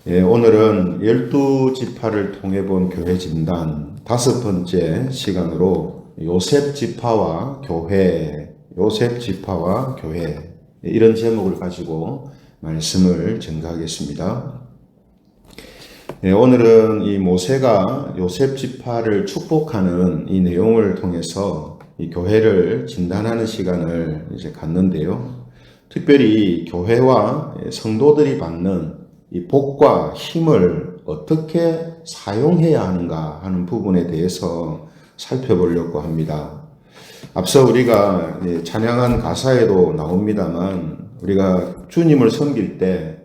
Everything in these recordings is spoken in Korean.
오늘은 12지파를 통해 본 교회 진단 5번째 시간으로 요셉지파와 교회, 요셉지파와 교회 이런 제목을 가지고 말씀을 전가하겠습니다. 오늘은 이 모세가 요셉지파를 축복하는 이 내용을 통해서 이 교회를 진단하는 시간을 이제 갖는데요. 특별히 교회와 성도들이 받는 이 복과 힘을 어떻게 사용해야 하는가 하는 부분에 대해서 살펴보려고 합니다. 앞서 우리가 찬양한 가사에도 나옵니다만 우리가 주님을 섬길 때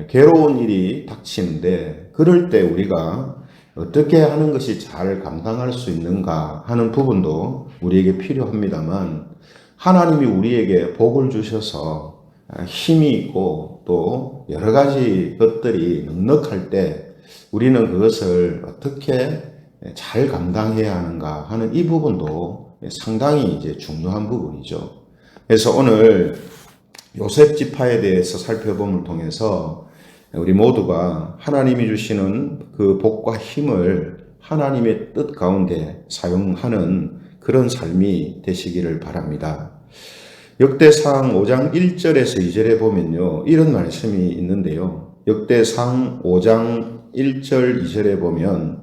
괴로운 일이 닥치는데 그럴 때 우리가 어떻게 하는 것이 잘 감당할 수 있는가 하는 부분도 우리에게 필요합니다만 하나님이 우리에게 복을 주셔서 힘이 있고 또 여러 가지 것들이 넉넉할 때 우리는 그것을 어떻게 잘 감당해야 하는가 하는 이 부분도 상당히 이제 중요한 부분이죠. 그래서 오늘 요셉 지파에 대해서 살펴봄을 통해서 우리 모두가 하나님이 주시는 그 복과 힘을 하나님의 뜻 가운데 사용하는 그런 삶이 되시기를 바랍니다. 역대상 5장 1절에서 2절에 보면요, 이런 말씀이 있는데요. 역대상 5장 1절 2절에 보면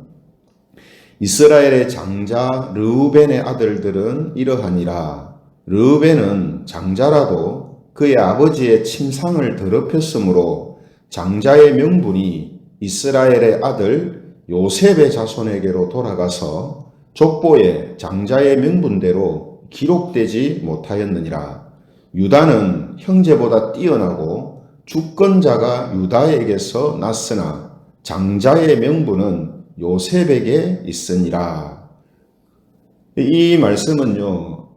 이스라엘의 장자 르우벤의 아들들은 이러하니라. 르우벤은 장자라도 그의 아버지의 침상을 더럽혔으므로 장자의 명분이 이스라엘의 아들 요셉의 자손에게로 돌아가서 족보에 장자의 명분대로 기록되지 못하였느니라. 유다는 형제보다 뛰어나고 주권자가 유다에게서 났으나 장자의 명분은 요셉에게 있으니라. 이 말씀은요,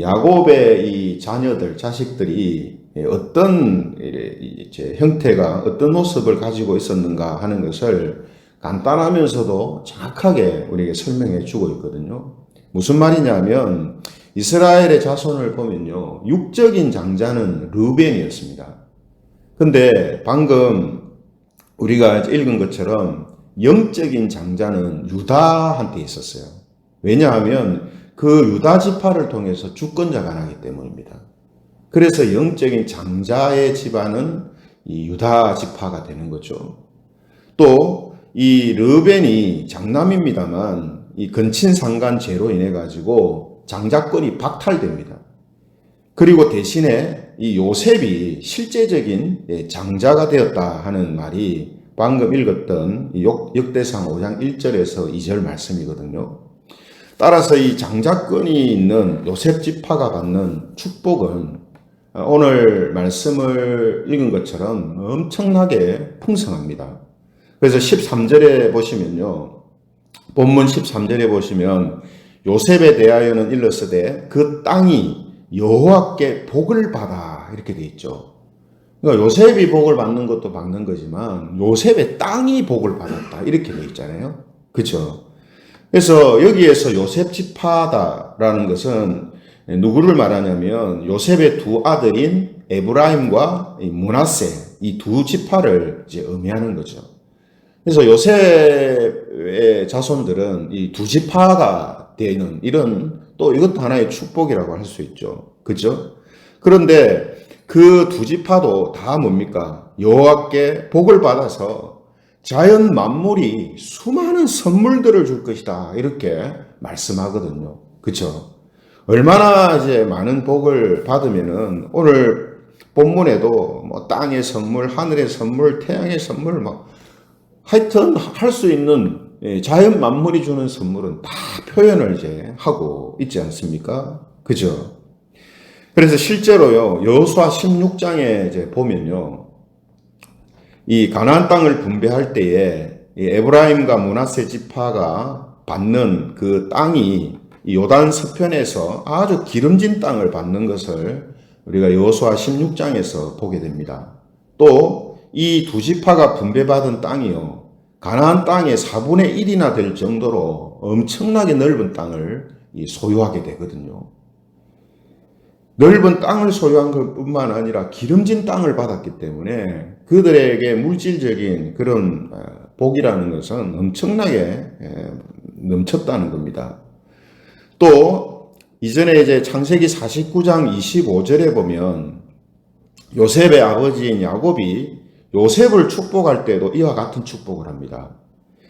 야곱의 이 자녀들, 자식들이 어떤 형태가, 어떤 모습을 가지고 있었는가 하는 것을 간단하면서도 정확하게 우리에게 설명해 주고 있거든요. 무슨 말이냐면 이스라엘의 자손을 보면요, 육적인 장자는 르우벤이었습니다. 근데 방금 우리가 읽은 것처럼 영적인 장자는 유다한테 있었어요. 왜냐하면 그 유다 지파를 통해서 주권자가 나기 때문입니다. 그래서 영적인 장자의 집안은 이 유다 지파가 되는 거죠. 또 이 르벤이 장남입니다만 이 근친상간 죄로 인해 가지고 장자권이 박탈됩니다. 그리고 대신에 이 요셉이 실제적인 장자가 되었다 하는 말이 방금 읽었던 역대상 5장 1절에서 2절 말씀이거든요. 따라서 이 장자권이 있는 요셉 지파가 받는 축복은 오늘 말씀을 읽은 것처럼 엄청나게 풍성합니다. 그래서 13절에 보시면요, 본문 13절에 보시면 요셉에 대하여는 일렀으되 그 땅이 여호와께 복을 받아 이렇게 돼 있죠. 그러니까 요셉이 복을 받는 것도 받는 거지만 요셉의 땅이 복을 받았다 이렇게 돼 있잖아요. 그렇죠? 그래서 여기에서 요셉 지파다라는 것은 누구를 말하냐면 요셉의 두 아들인 에브라임과 므낫세 이 두 지파를 이제 의미하는 거죠. 그래서 요셉의 자손들은 이 두 지파가 되는 이런 또 이것도 하나의 축복이라고 할 수 있죠. 그죠? 그런데 그 두 지파도 다 뭡니까? 여호와께 복을 받아서 자연 만물이 수많은 선물들을 줄 것이다. 이렇게 말씀하거든요. 그죠? 얼마나 이제 많은 복을 받으면은 오늘 본문에도 뭐 땅의 선물, 하늘의 선물, 태양의 선물 하여튼 할 수 있는 자연 만물이 주는 선물은 다 표현을 이제 하고 있지 않습니까? 그죠? 그래서 실제로요, 여호수아 16장에 이제 보면요, 이 가나안 땅을 분배할 때에 이 에브라임과 므낫세 지파가 받는 그 땅이 이 요단 서편에서 아주 기름진 땅을 받는 것을 우리가 여호수아 16장에서 보게 됩니다. 또 이 두 지파가 분배받은 땅이요, 가나안 땅의 4분의 1이나 될 정도로 엄청나게 넓은 땅을 소유하게 되거든요. 넓은 땅을 소유한 것뿐만 아니라 기름진 땅을 받았기 때문에 그들에게 물질적인 그런 복이라는 것은 엄청나게 넘쳤다는 겁니다. 또 이전에 이제 창세기 49장 25절에 보면 요셉의 아버지인 야곱이 요셉을 축복할 때도 이와 같은 축복을 합니다.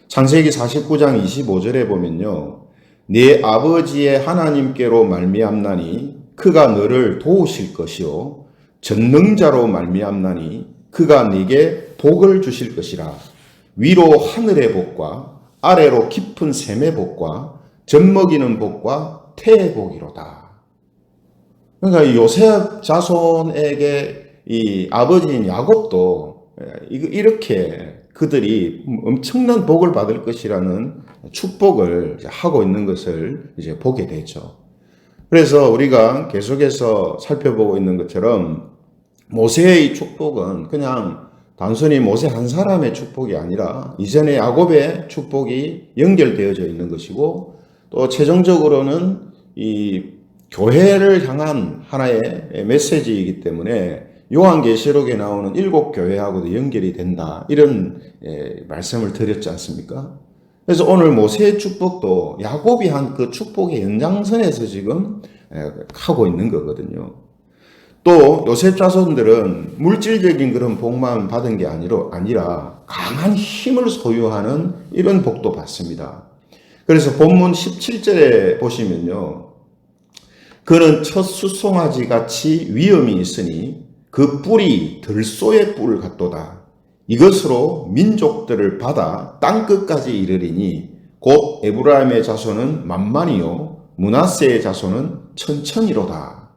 창세기 49장 25절에 보면요. 네 아버지의 하나님께로 말미암나니 그가 너를 도우실 것이요 전능자로 말미암나니 그가 네게 복을 주실 것이라. 위로 하늘의 복과 아래로 깊은 샘의 복과 젖먹이는 복과 태의 복이로다. 그러니까 요셉 자손에게 이 아버지인 야곱도 이렇게 그들이 엄청난 복을 받을 것이라는 축복을 하고 있는 것을 이제 보게 되죠. 그래서 우리가 계속해서 살펴보고 있는 것처럼 모세의 축복은 그냥 단순히 모세 한 사람의 축복이 아니라 이전에 야곱의 축복이 연결되어져 있는 것이고 또 최종적으로는 이 교회를 향한 하나의 메시지이기 때문에 요한계시록에 나오는 7교회하고도 연결이 된다. 이런 말씀을 드렸지 않습니까? 그래서 오늘 모세의 축복도 야곱이 한 그 축복의 연장선에서 지금 하고 있는 거거든요. 또 요셉 자손들은 물질적인 그런 복만 받은 게 아니라 강한 힘을 소유하는 이런 복도 받습니다. 그래서 본문 17절에 보시면요. 그는 첫 수송아지 같이 위엄이 있으니 그 뿔이 들소의 뿔 같도다. 이것으로 민족들을 받아 땅끝까지 이르리니 곧 에브라임의 자손은 만만이요 므낫세의 자손은 천천히로다.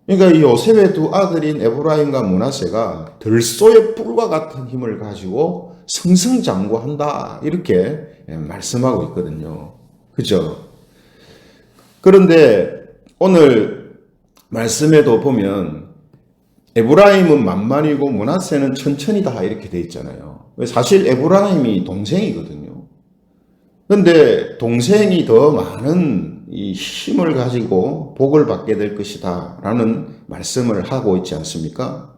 그러니까 이 요셉의 두 아들인 에브라임과 므낫세가 들소의 뿔과 같은 힘을 가지고 승승장구한다 이렇게 말씀하고 있거든요. 그죠? 그런데 오늘 말씀에도 보면 에브라임은 만만이고 므낫세는 천천히다 이렇게 돼 있잖아요. 사실 에브라임이 동생이거든요. 그런데 동생이 더 많은 이 힘을 가지고 복을 받게 될 것이다 라는 말씀을 하고 있지 않습니까?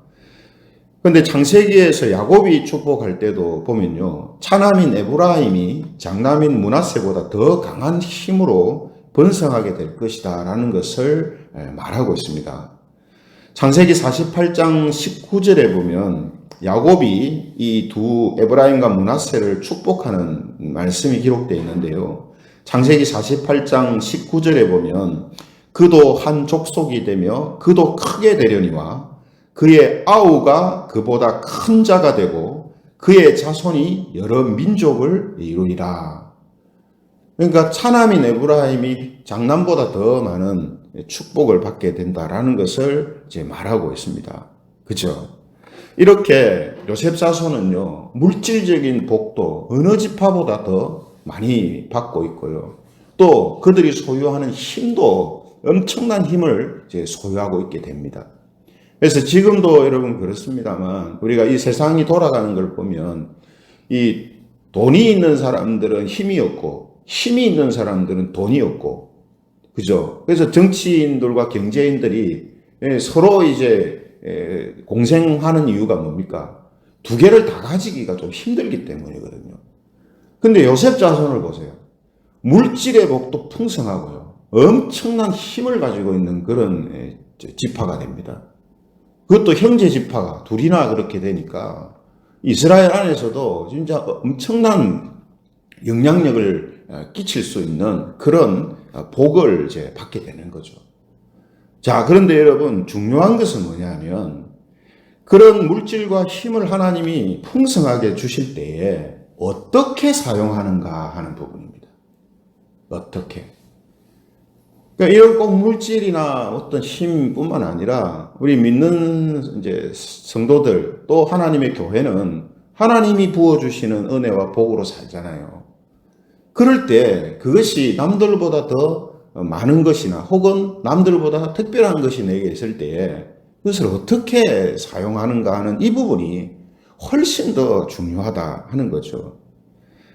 그런데 창세기에서 야곱이 축복할 때도 보면요. 차남인 에브라임이 장남인 므낫세보다 더 강한 힘으로 번성하게 될 것이다 라는 것을 말하고 있습니다. 창세기 48장 19절에 보면 야곱이 이 두 에브라임과 므낫세를 축복하는 말씀이 기록되어 있는데요. 창세기 48장 19절에 보면 그도 한 족속이 되며 그도 크게 되려니와 그의 아우가 그보다 큰 자가 되고 그의 자손이 여러 민족을 이루리라. 그러니까 차남인 에브라임이 장남보다 더 많은 축복을 받게 된다라는 것을 이제 말하고 있습니다. 그죠? 이렇게 요셉 자손은요, 물질적인 복도 어느 지파보다 더 많이 받고 있고요. 또 그들이 소유하는 힘도 엄청난 힘을 이제 소유하고 있게 됩니다. 그래서 지금도 여러분 그렇습니다만 우리가 이 세상이 돌아가는 걸 보면 이 돈이 있는 사람들은 힘이 없고 힘이 있는 사람들은 돈이 없고 그죠? 그래서 정치인들과 경제인들이 서로 이제 공생하는 이유가 뭡니까? 두 개를 다 가지기가 좀 힘들기 때문이거든요. 근데 요셉 자손을 보세요. 물질의 복도 풍성하고요. 엄청난 힘을 가지고 있는 그런 지파가 됩니다. 그것도 형제 지파가 둘이나 그렇게 되니까 이스라엘 안에서도 진짜 엄청난 영향력을 끼칠 수 있는 그런 복을 이제 받게 되는 거죠. 자, 그런데 여러분 중요한 것은 뭐냐면 그런 물질과 힘을 하나님이 풍성하게 주실 때에 어떻게 사용하는가 하는 부분입니다. 어떻게? 그러니까 이런 꼭 물질이나 어떤 힘뿐만 아니라 우리 믿는 이제 성도들 또 하나님의 교회는 하나님이 부어주시는 은혜와 복으로 살잖아요. 그럴 때 그것이 남들보다 더 많은 것이나 혹은 남들보다 특별한 것이 내게 있을 때에 그것을 어떻게 사용하는가 하는 이 부분이 훨씬 더 중요하다 하는 거죠.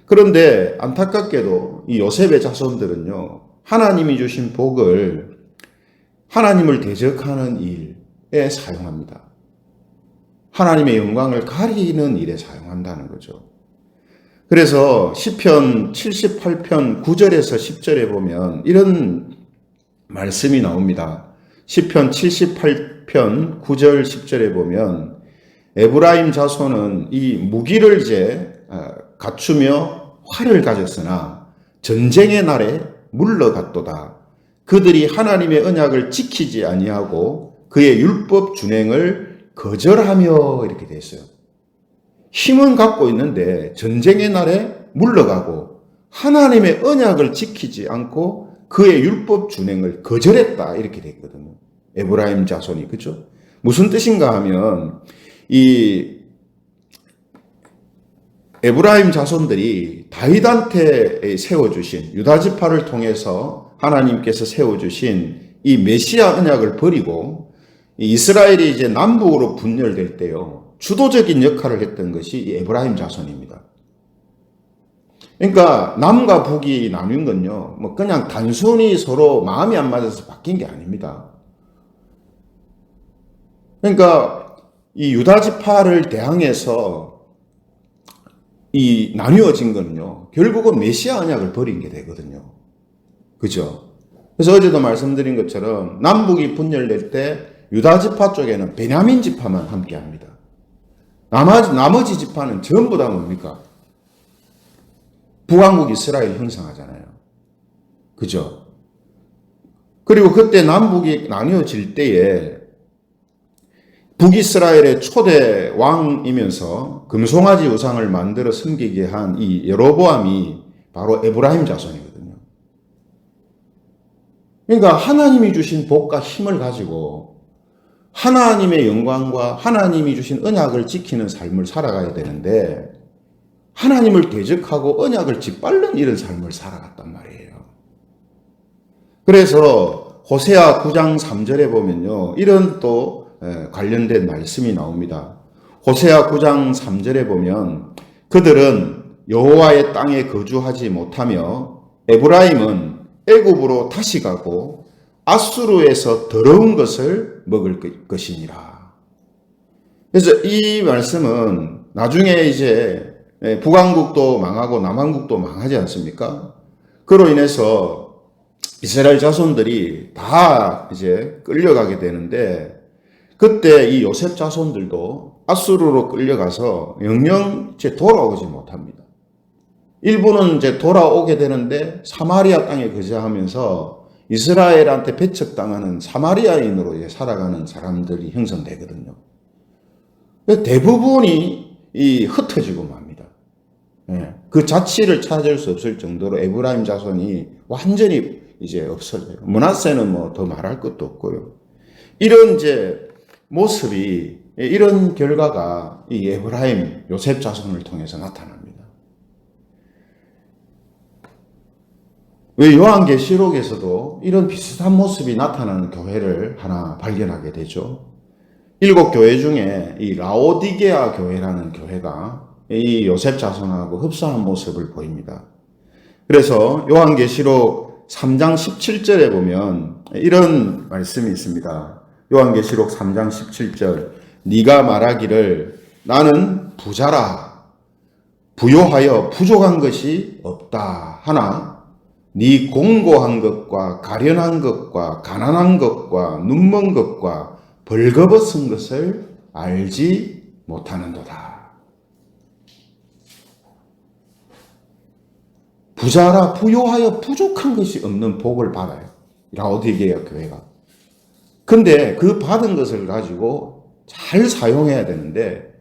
그런데 안타깝게도 이 요셉의 자손들은요, 하나님이 주신 복을 하나님을 대적하는 일에 사용합니다. 하나님의 영광을 가리는 일에 사용한다는 거죠. 그래서 시편 78편 9절에서 10절에 보면 이런 말씀이 나옵니다. 시편 78편 9절 10절에 보면 에브라임 자손은 이 무기를 이제 갖추며 활을 가졌으나 전쟁의 날에 물러갔도다. 그들이 하나님의 언약을 지키지 아니하고 그의 율법 준행을 거절하며 이렇게 돼 있어요. 힘은 갖고 있는데 전쟁의 날에 물러가고 하나님의 언약을 지키지 않고 그의 율법 준행을 거절했다 이렇게 돼 있거든요. 에브라임 자손이. 그렇죠? 무슨 뜻인가 하면 이 에브라임 자손들이 다윗한테 세워주신 유다 지파를 통해서 하나님께서 세워주신 이 메시아 언약을 버리고 이스라엘이 이제 남북으로 분열될 때요 주도적인 역할을 했던 것이 이 에브라임 자손입니다. 그러니까 남과 북이 나뉜 건요 뭐 그냥 단순히 서로 마음이 안 맞아서 바뀐 게 아닙니다. 그러니까 이 유다 지파를 대항해서 이 나뉘어진 거는요 결국은 메시아 언약을 버린 게 되거든요. 그죠? 그래서 어제도 말씀드린 것처럼 남북이 분열될 때 유다 지파 쪽에는 베냐민 지파만 함께 합니다. 나머지 지파는 전부 다 뭡니까? 북왕국 이스라엘 형성하잖아요. 그죠? 그리고 그때 남북이 나뉘어질 때에 북이스라엘의 초대 왕이면서 금송아지 우상을 만들어 섬기게 한 이 여로보암이 바로 에브라임 자손이거든요. 그러니까 하나님이 주신 복과 힘을 가지고 하나님의 영광과 하나님이 주신 언약을 지키는 삶을 살아가야 되는데 하나님을 대적하고 언약을 짓밟는 이런 삶을 살아갔단 말이에요. 그래서 호세아 9장 3절에 보면요 이런 또 관련된 말씀이 나옵니다. 호세아 9장 3절에 보면 그들은 여호와의 땅에 거주하지 못하며 에브라임은 애굽으로 다시 가고 아수르에서 더러운 것을 먹을 것이니라. 그래서 이 말씀은 나중에 이제 북왕국도 망하고 남왕국도 망하지 않습니까? 그로 인해서 이스라엘 자손들이 다 이제 끌려가게 되는데 그때 이 요셉 자손들도 아수르로 끌려가서 영영 이제 돌아오지 못합니다. 일부는 이제 돌아오게 되는데 사마리아 땅에 거주하면서 이스라엘한테 배척당하는 사마리아인으로 이제 살아가는 사람들이 형성되거든요. 대부분이 흩어지고 맙니다. 그 자취를 찾을 수 없을 정도로 에브라임 자손이 완전히 이제 없어져요. 므낫세는 뭐 더 말할 것도 없고요. 이런 이제 모습이 이런 결과가 이 에브라임 요셉 자손을 통해서 나타납니다. 왜 요한계시록에서도 이런 비슷한 모습이 나타나는 교회를 하나 발견하게 되죠. 7교회 중에 이 라오디게아 교회라는 교회가 이 요셉 자손하고 흡사한 모습을 보입니다. 그래서 요한계시록 3장 17절에 보면 이런 말씀이 있습니다. 요한계시록 3장 17절 네가 말하기를 나는 부자라 부요하여 부족한 것이 없다 하나 네 공고한 것과 가련한 것과 가난한 것과 눈먼 것과 벌거벗은 것을 알지 못하는도다. 부자라 부요하여 부족한 것이 없는 복을 받아요. 라오디게아 교회가. 근데 그 받은 것을 가지고 잘 사용해야 되는데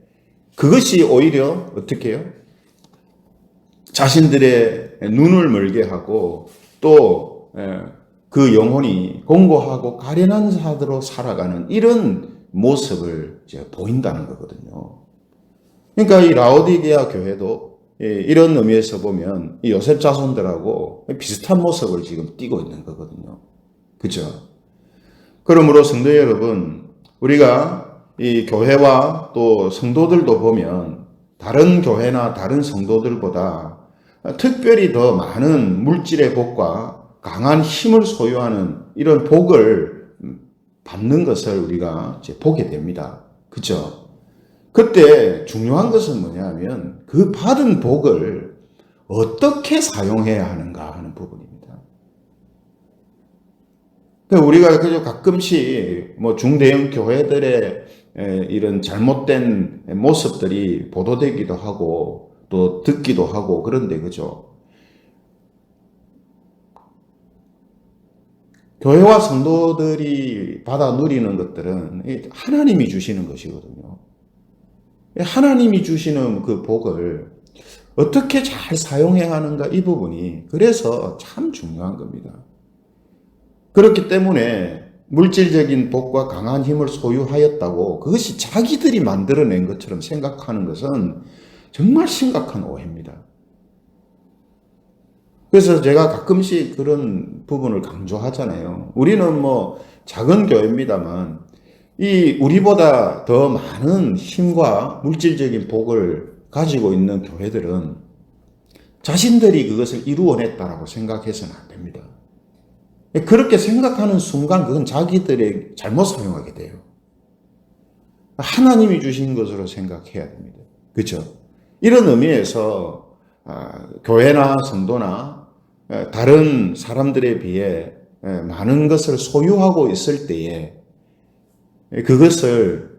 그것이 오히려 어떻게 해요? 자신들의 눈을 멀게 하고 또 그 영혼이 공고하고 가련한 자들로 살아가는 이런 모습을 이제 보인다는 거거든요. 그러니까 이 라오디게아 교회도 이런 의미에서 보면 이 요셉 자손들하고 비슷한 모습을 지금 띠고 있는 거거든요. 그죠? 그러므로 성도 여러분, 우리가 이 교회와 또 성도들도 보면 다른 교회나 다른 성도들보다 특별히 더 많은 물질의 복과 강한 힘을 소유하는 이런 복을 받는 것을 우리가 이제 보게 됩니다. 그죠? 그때 중요한 것은 뭐냐면 그 받은 복을 어떻게 사용해야 하는가 하는 부분입니다. 그러니까 우리가 그저 가끔씩 뭐 중대형 교회들의 이런 잘못된 모습들이 보도되기도 하고 또 듣기도 하고 그런데 그죠? 교회와 성도들이 받아 누리는 것들은 하나님이 주시는 것이거든요. 하나님이 주시는 그 복을 어떻게 잘 사용해야 하는가 이 부분이 그래서 참 중요한 겁니다. 그렇기 때문에 물질적인 복과 강한 힘을 소유하였다고 그것이 자기들이 만들어낸 것처럼 생각하는 것은 정말 심각한 오해입니다. 그래서 제가 가끔씩 그런 부분을 강조하잖아요. 우리는 뭐 작은 교회입니다만 이 우리보다 더 많은 힘과 물질적인 복을 가지고 있는 교회들은 자신들이 그것을 이루어냈다라고 생각해서는 안 됩니다. 그렇게 생각하는 순간 그건 자기들의 잘못 사용하게 돼요. 하나님이 주신 것으로 생각해야 됩니다. 그렇죠? 이런 의미에서 교회나 성도나 다른 사람들에 비해 많은 것을 소유하고 있을 때에 그것을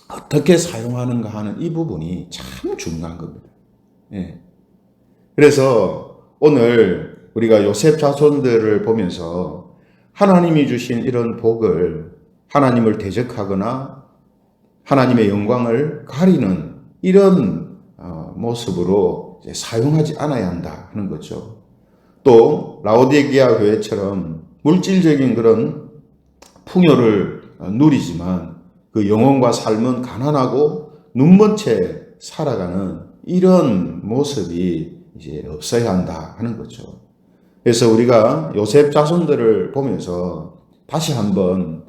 어떻게 사용하는가 하는 이 부분이 참 중요한 겁니다. 그래서 오늘 우리가 요셉 자손들을 보면서 하나님이 주신 이런 복을 하나님을 대적하거나 하나님의 영광을 가리는 이런 모습으로 사용하지 않아야 한다 하는 거죠. 또 라오디게아 교회처럼 물질적인 그런 풍요를 누리지만 그 영혼과 삶은 가난하고 눈먼 채 살아가는 이런 모습이 이제 없어야 한다 하는 거죠. 그래서 우리가 요셉 자손들을 보면서 다시 한번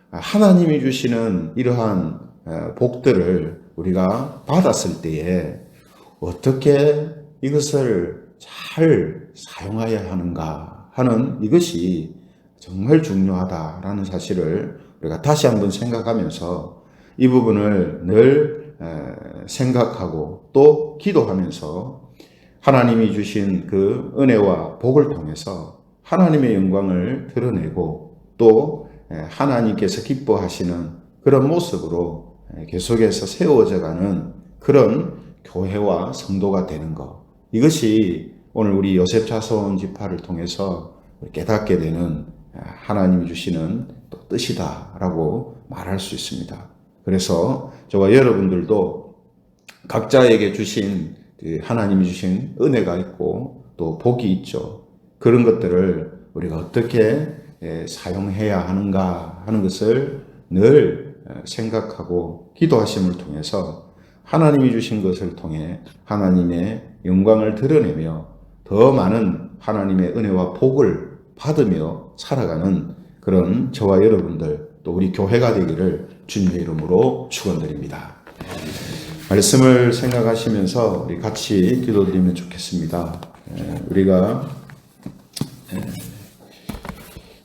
하나님이 주시는 이러한 복들을 우리가 받았을 때에 어떻게 이것을 잘 사용해야 하는가 하는 이것이 정말 중요하다라는 사실을 우리가 다시 한번 생각하면서 이 부분을 늘 생각하고 또 기도하면서 하나님이 주신 그 은혜와 복을 통해서 하나님의 영광을 드러내고 또 하나님께서 기뻐하시는 그런 모습으로 계속해서 세워져 가는 그런 교회와 성도가 되는 것. 이것이 오늘 우리 요셉 자손 지파를 통해서 깨닫게 되는 하나님이 주시는 또 뜻이다라고 말할 수 있습니다. 그래서 저와 여러분들도 각자에게 주신 하나님이 주신 은혜가 있고 또 복이 있죠. 그런 것들을 우리가 어떻게 사용해야 하는가 하는 것을 늘 생각하고 기도하심을 통해서 하나님이 주신 것을 통해 하나님의 영광을 드러내며 더 많은 하나님의 은혜와 복을 받으며 살아가는 그런 저와 여러분들 또 우리 교회가 되기를 주님의 이름으로 축원드립니다. 말씀을 생각하시면서 우리 같이 기도드리면 좋겠습니다. 우리가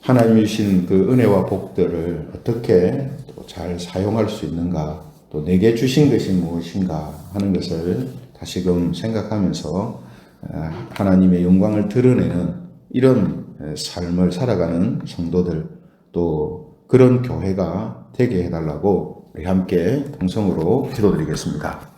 하나님이 주신 그 은혜와 복들을 어떻게 잘 사용할 수 있는가, 또 내게 주신 것이 무엇인가 하는 것을 다시금 생각하면서 하나님의 영광을 드러내는 이런 삶을 살아가는 성도들, 또 그런 교회가 되게 해달라고 우리 함께 동성으로 기도드리겠습니다.